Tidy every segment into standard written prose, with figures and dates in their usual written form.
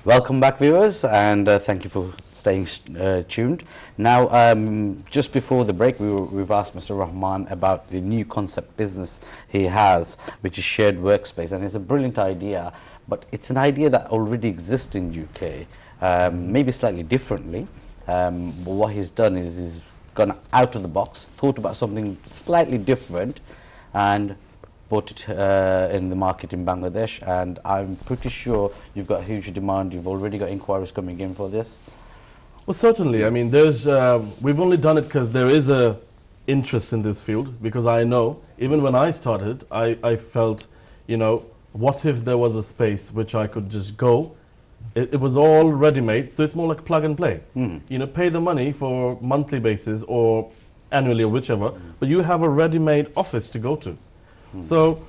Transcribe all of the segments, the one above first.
Welcome back, viewers, and thank you for staying tuned. Now, just before the break, we've asked Mr. Rahman about the new concept business he has, which is shared workspace, and it's a brilliant idea, but it's an idea that already exists in UK, maybe slightly differently. But what he's done is he's gone out of the box, thought about something slightly different, and bought it in the market in Bangladesh, and I'm pretty sure you've got huge demand. You've already got inquiries coming in for this. Well, certainly. I mean, we've only done it because there is a interest in this field, because I know, even when I started, I felt, you know, what if there was a space which I could just go. It was all ready-made, so it's more like plug and play. You know, pay the money for monthly basis or annually or whichever, but you have a ready-made office to go to. So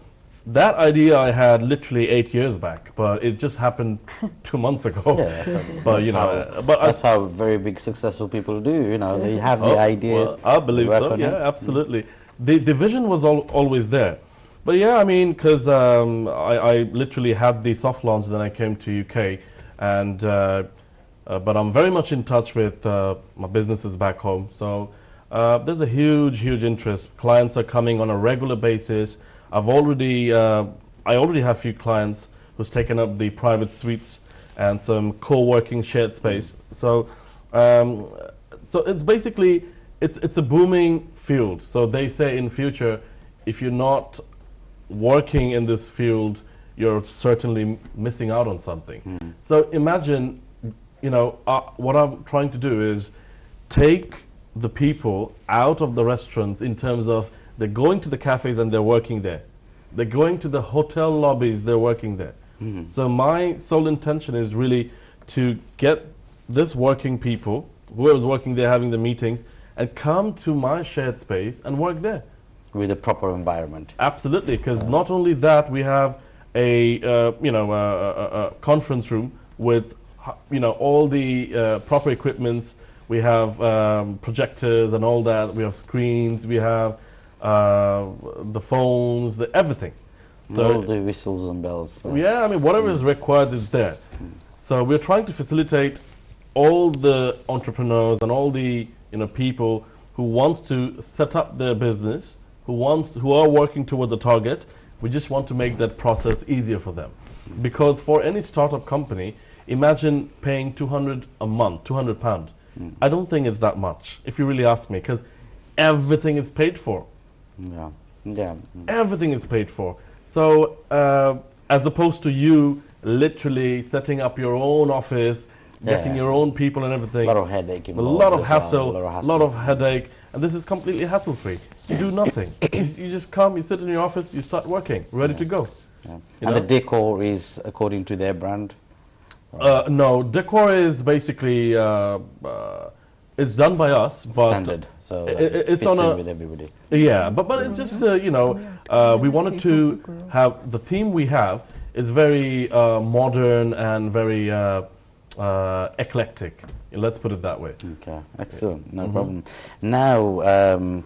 that idea I had literally 8 years back, but it just happened 2 months ago. Yeah, but you know, that's how very big successful people do. You know, they have the ideas. Well, I believe so. Yeah, absolutely. The vision was always there. But yeah, I mean, because I literally had the soft launch, then I came to UK, and but I'm very much in touch with my businesses back home. So there's a huge interest. Clients are coming on a regular basis. I already have a few clients who's taken up the private suites and some co-working shared space. So so it's basically it's a booming field. So they say in future, if you're not working in this field, you're certainly missing out on something. So imagine, you know, what I'm trying to do is take the people out of the restaurants in terms of they're going to the cafes and they're working there. They're going to the hotel lobbies, they're working there. So my sole intention is really to get this working people, whoever's working there having the meetings, and come to my shared space and work there. With a proper environment. Absolutely, because not only that, we have a a conference room with all the proper equipments. We have projectors and all that. We have screens. We have the phones, everything. So all the whistles and bells. Yeah, I mean, whatever is required is there. So we're trying to facilitate all the entrepreneurs and all the people who wants to set up their business, who are working towards a target. We just want to make that process easier for them, because for any startup company, imagine paying 200 a month, £200. I don't think it's that much, if you really ask me, because everything is paid for. Yeah. Everything is paid for. So as opposed to you literally setting up your own office, getting your own people and everything. A lot of headache. A lot of hassle, a lot of headache. And this is completely hassle-free. You do nothing. You just come, you sit in your office, you start working, ready to go. And the decor is according to their brand? No, decor is basically, it's done by us, but standard, so it's on in with everybody. Yeah, but it's just, we wanted to have, the theme we have is very modern and very eclectic. Let's put it that way. Okay, excellent, no problem. Now,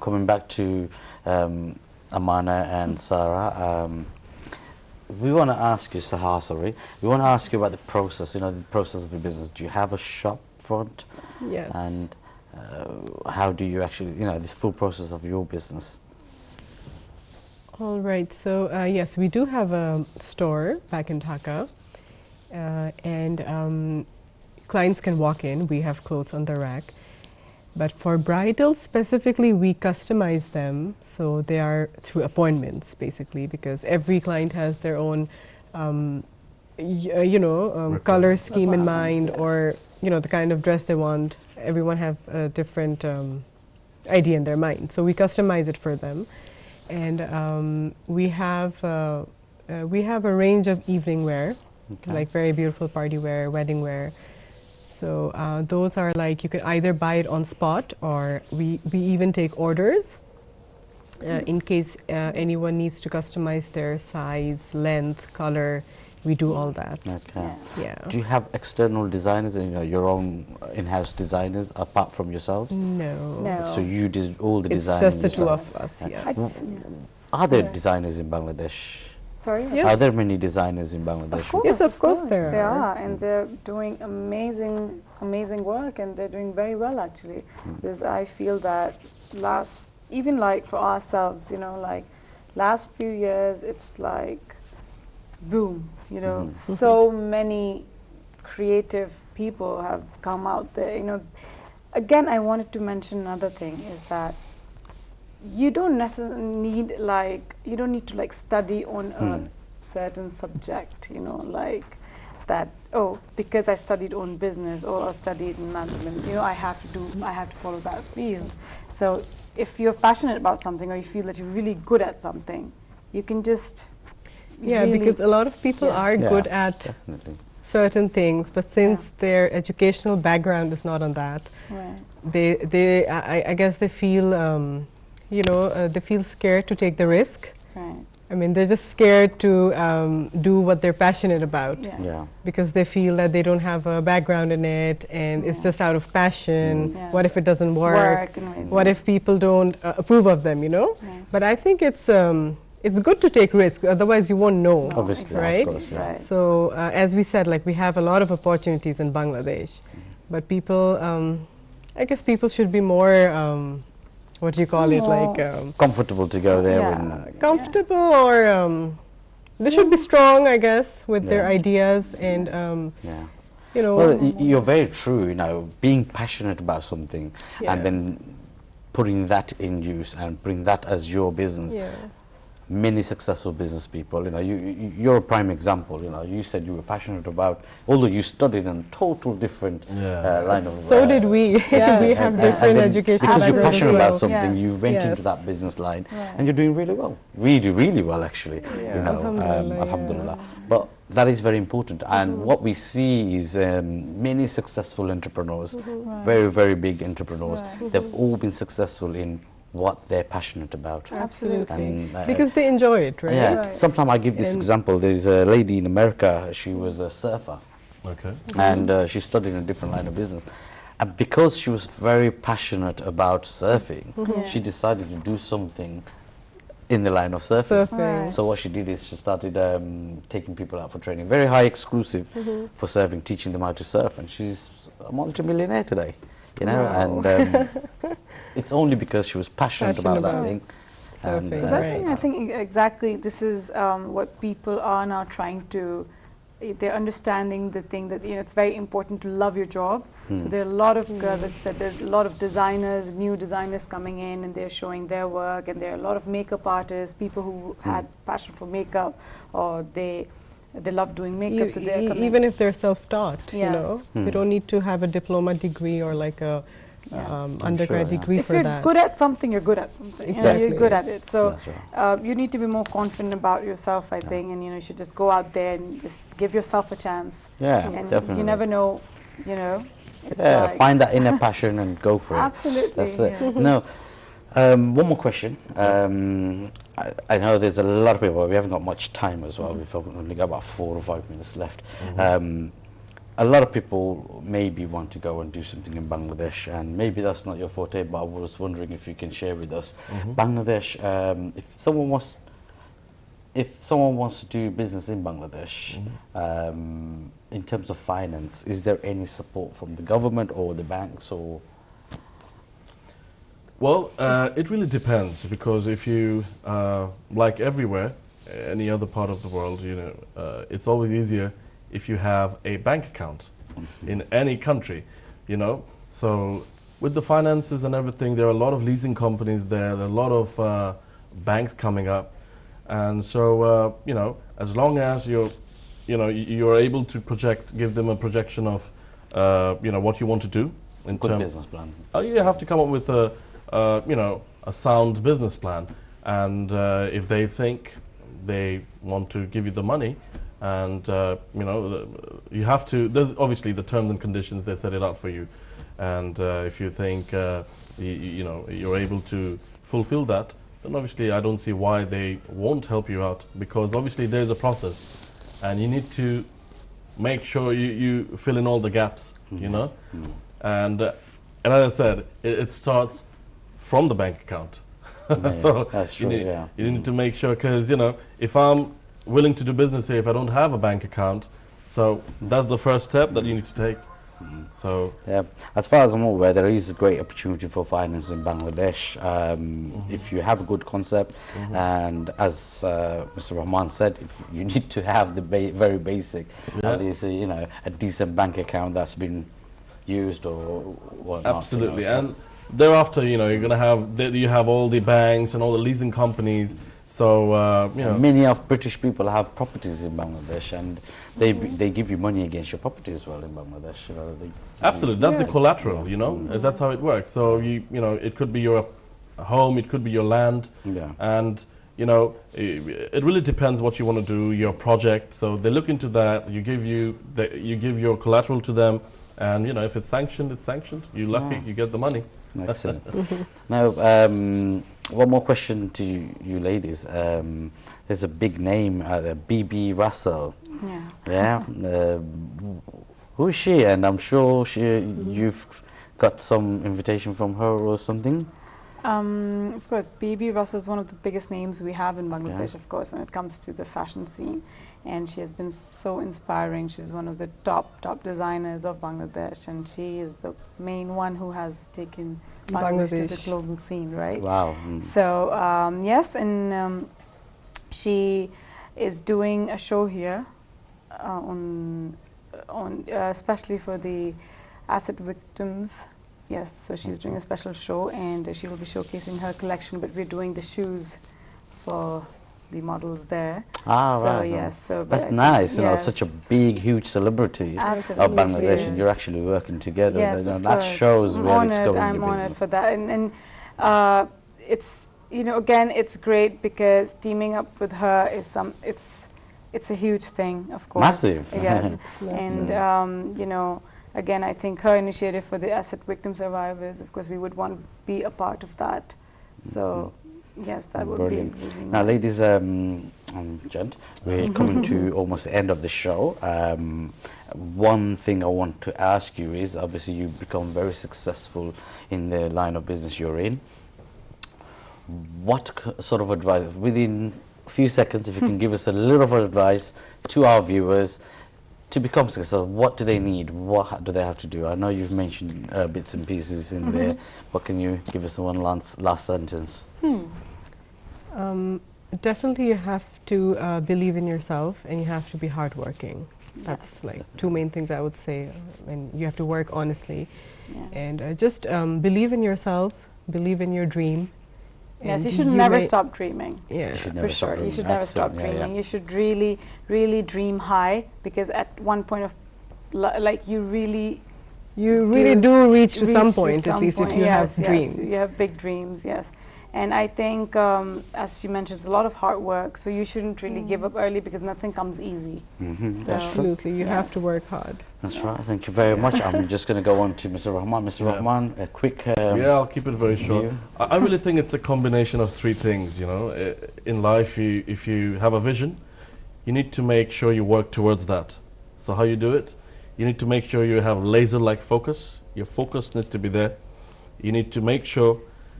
coming back to Amana and Sarah, we want to ask you, Sahar, sorry, we want to ask you about the process, the process of your business. Do you have a shop front? Yes. And how do you actually, this full process of your business? All right, so yes, we do have a store back in Dhaka, and clients can walk in. We have clothes on the rack. But for bridals specifically, we customize them, so they are through appointments, basically, because every client has their own, color scheme in mind, or the kind of dress they want. Everyone have a different idea in their mind, so we customize it for them, and we have a range of evening wear, like very beautiful party wear, wedding wear. So those are like, you can either buy it on spot, or we even take orders in case anyone needs to customize their size, length, color. We do all that. Okay. Yeah. Do you have external designers, your own in-house designers apart from yourselves? No. No. So you did all the It's design just the two yourself? of us, yes. Are there designers in Bangladesh? Sorry? Yes. Are there many designers in Bangladesh? Of course, Yes, of course there they are. and they're doing amazing work, and they're doing very well actually. Because I feel that even like for ourselves, you know, like last few years, it's like boom, you know, so many creative people have come out there, you know. Again, I wanted to mention another thing is that you don't necessarily need to like study on a certain subject, you know, like that, oh, because I studied on business or I studied in management, you know, I have to follow that field. So if you're passionate about something or you feel that you're really good at something, you can just because a lot of people are Yeah, good at definitely. certain things, but since their educational background is not on that, right, I guess they feel, they feel scared to take the risk. right, I mean, they're just scared to do what they're passionate about Yeah. because they feel that they don't have a background in it and it's just out of passion. Yeah. What if it doesn't work? and What if people don't approve of them, you know? Yeah. But I think it's good to take risks, otherwise you won't know. No. Obviously, Right? of course, yeah. Right. So as we said, like we have a lot of opportunities in Bangladesh, but people, I guess people should be more, what do you call it, like Comfortable to go there Yeah. and comfortable, or they should be strong, I guess, with their Yeah. ideas and yeah. you know. Well, you're very true, you know, being passionate about something Yeah. and then putting that in use and bring that as your business. Yeah. Many successful business people, you know, you're a prime example, you know, you said you were passionate about, although you studied in a total different line of... So did we. Yeah. We have and different then educational because you're backgrounds as passionate about well. something, Yes. you went into Yes. that business line Right. and you're doing really well. Really, really well, actually. Yeah. You know, Alhamdulillah, yeah. alhamdulillah. But that is very important. And what we see is many successful entrepreneurs, very, very big entrepreneurs, Right. they've all been successful in what they're passionate about. Absolutely. And, Because they enjoy it, right? yeah, Right. sometimes I give this And- example. There's a lady in America, she was a surfer, Okay. and she studied in a different line of business. And because she was very passionate about surfing, she decided to do something in the line of surfing. Surfing. Right. So what she did is she started taking people out for training, very high exclusive for surfing, teaching them how to surf, and she's a multimillionaire today, you know. Wow. And it's only because she was passionate about that Passionate thing. Surfing, And, So that right. thing, I think exactly this is what people are now trying to, they're understanding the thing that, you know, it's very important to love your job. So there are a lot of, as I said, there's a lot of designers, new designers coming in and they're showing their work, and there are a lot of makeup artists, people who had passion for makeup, or they love doing makeup, so they're coming. Even if they're self-taught, you Yes. know, they don't need to have a diploma degree or like a undergrad sure, yeah. degree if for you're that. good at something, you're good at something. You know, Exactly. you're good at it. So That's right. you need to be more confident about yourself, I think, and you know, you should just go out there and just give yourself a chance. Yeah, And definitely. you never know, you know. It's Yeah, like, find that inner passion and go for it. Absolutely. That's it. yeah. No, one more question. I know there's a lot of people. We haven't got much time as well. We've only got about 4 or 5 minutes left. A lot of people maybe want to go and do something in Bangladesh, and maybe that's not your forte. But I was wondering if you can share with us, Bangladesh. If someone wants to do business in Bangladesh, in terms of finance, is there any support from the government or the banks or? Well, it really depends, because if you, like everywhere, any other part of the world, you know, it's always easier if you have a bank account in any country, you know. So with the finances and everything, there are a lot of leasing companies there, there are a lot of banks coming up, and so you know, as long as you're able to give them a projection of you know, what you want to do in Good business plan. you have to come up with a a sound business plan, and if they think they want to give you the money, and you know, you have to, there's obviously the terms and conditions, they set it up for you, and if you think you know, you're able to fulfill that, then obviously I don't see why they won't help you out, because obviously there's a process and you need to make sure you fill in all the gaps, you know. And as I said, it starts from the bank account. Yeah, So that's true, you need, yeah. you need to make sure, because you know, if I'm willing to do business here if I don't have a bank account? So that's the first step that you need to take. So Yeah, as far as I'm aware, there is a great opportunity for finance in Bangladesh if you have a good concept, and as Mr. Rahman said, if you need to have the very basic, at least a decent bank account that's been used or whatnot. absolutely, and thereafter, you're gonna have you have all the banks and all the leasing companies. So many of British people have properties in Bangladesh, and they give you money against your property as well in Bangladesh. absolutely, that's the Yes. collateral. That's how it works. So it could be your home, it could be your land, Yeah. and it really depends what you want to do, your project. So they look into that. You give your collateral to them, and if it's sanctioned, it's sanctioned. You're lucky, you get the money. Excellent. Now, one more question to you ladies. There's a big name, B.B. Russell. Yeah. Yeah. Who is she? And I'm sure you've got some invitation from her or something. Of course, B.B. Russell is one of the biggest names we have in Bangladesh, Yeah. of course, when it comes to the fashion scene. And she has been so inspiring. She's one of the top designers of Bangladesh, and she is the main one who has taken Bangladesh to the Bangladesh. global scene, right? Wow. So yes, and she is doing a show here on especially for the asset victims. Yes, so she's doing a special show, and she will be showcasing her collection. But we're doing the shoes for the models there. Ah, So, right. yes, so That's but- nice. yes. Such a big, huge celebrity Absolutely, of Bangladesh, yes. and you're actually working together. Yes, of That course. shows I'm where it's honored, going in I'm your honored business. for that, and it's again it's great because teaming up with her is it's a huge thing, of course. Massive. Yes, It's and massive. again, I think her initiative for the asset victim survivors, of course, we would want to be a part of that. So yes, that would Brilliant. be really Now, nice. ladies and gent, we're coming to almost the end of the show. One thing I want to ask you is, obviously, you've become very successful in the line of business you're in. What sort of advice, within a few seconds, if you can give us a little of advice to our viewers to become successful, what do they need? What do they have to do? I know you've mentioned bits and pieces in there, but can you give us one last sentence? Definitely, you have to believe in yourself, and you have to be hardworking. That's like two main things I would say, and you have to work honestly, Yeah. and just believe in yourself, believe in your dream. Yes, and you should never may- stop dreaming. Yeah, should For never stop sure, you dreaming. should never stop Excellent. Yeah, dreaming. yeah. You should really, really dream high, because at one point of like you really do reach to reach some to point, some at least if point. you Yes, have yes, dreams. you have big dreams, yes. And I think, as she mentioned, it's a lot of hard work, so you shouldn't really give up early, because nothing comes easy. Mhm, So- that's true. Absolutely, you Yeah. have to work hard. That's right. Thank you very much. I'm just going to go on to Mr. Rahman. Mr. Yeah. Rahman, a quick. Yeah, I'll keep it very short. view. I really think it's a combination of three things. In life, if you have a vision, you need to make sure you work towards that. So how you do it? You need to make sure you have laser-like focus. Your focus needs to be there. You need to make sure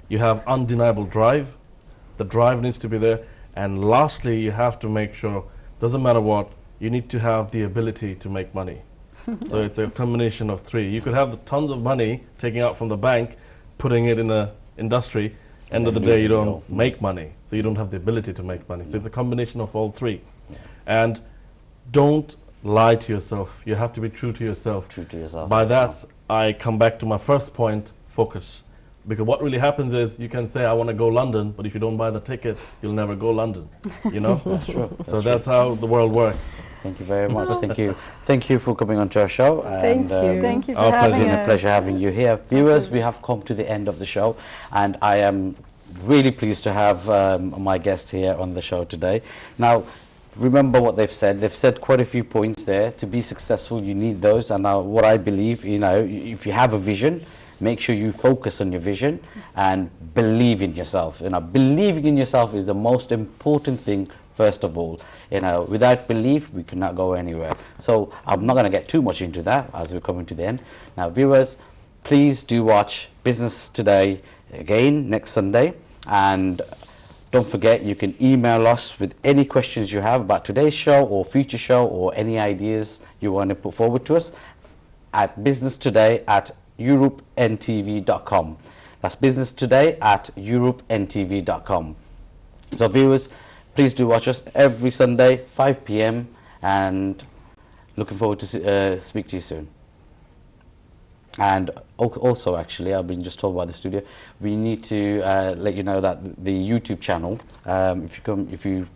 you have undeniable drive. The drive needs to be there. And lastly, you have to make sure, doesn't matter what, you need to have the ability to make money. So it's a combination of three. You could have the tons of money taking out from the bank, putting it in the industry. End of the day, you losing it don't all. make money. So you don't have the ability to make money. So it's a combination of all three. And don't lie to yourself. You have to be true to yourself. True to yourself. By that, I come back to my first point, focus. Because what really happens is you can say, I want to go London, but if you don't buy the ticket, you'll never go London. That's true. So that's how the world works. Thank you very much. Thank you. Thank you for coming on to our show. Thank and, you. Thank you for Our It's having been a us. pleasure having you here. Viewers, we have come to the end of the show, and I am really pleased to have my guest here on the show today. Now, remember what they've said. They've said quite a few points there. To be successful, you need those. And what I believe, if you have a vision, make sure you focus on your vision and believe in yourself. Believing in yourself is the most important thing. First of all, without belief, we cannot go anywhere. So I'm not going to get too much into that as we're coming to the end. Now, viewers, please do watch Business Today again next Sunday. And Don't forget, you can email us with any questions you have about today's show or future show or any ideas you want to put forward to us at businesstoday@europentv.com. That's businesstoday@europentv.com. So viewers, please do watch us every Sunday, 5 p.m. and looking forward to speak to you soon. And also, actually, I've been just told by the studio, we need to let you know that the YouTube channel, if you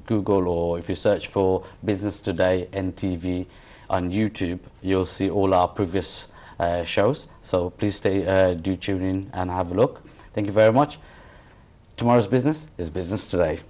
Google or if you search for Business Today NTV on YouTube, you'll see all our previous shows. So please do tune in and have a look. Thank you very much. Tomorrow's business is Business Today.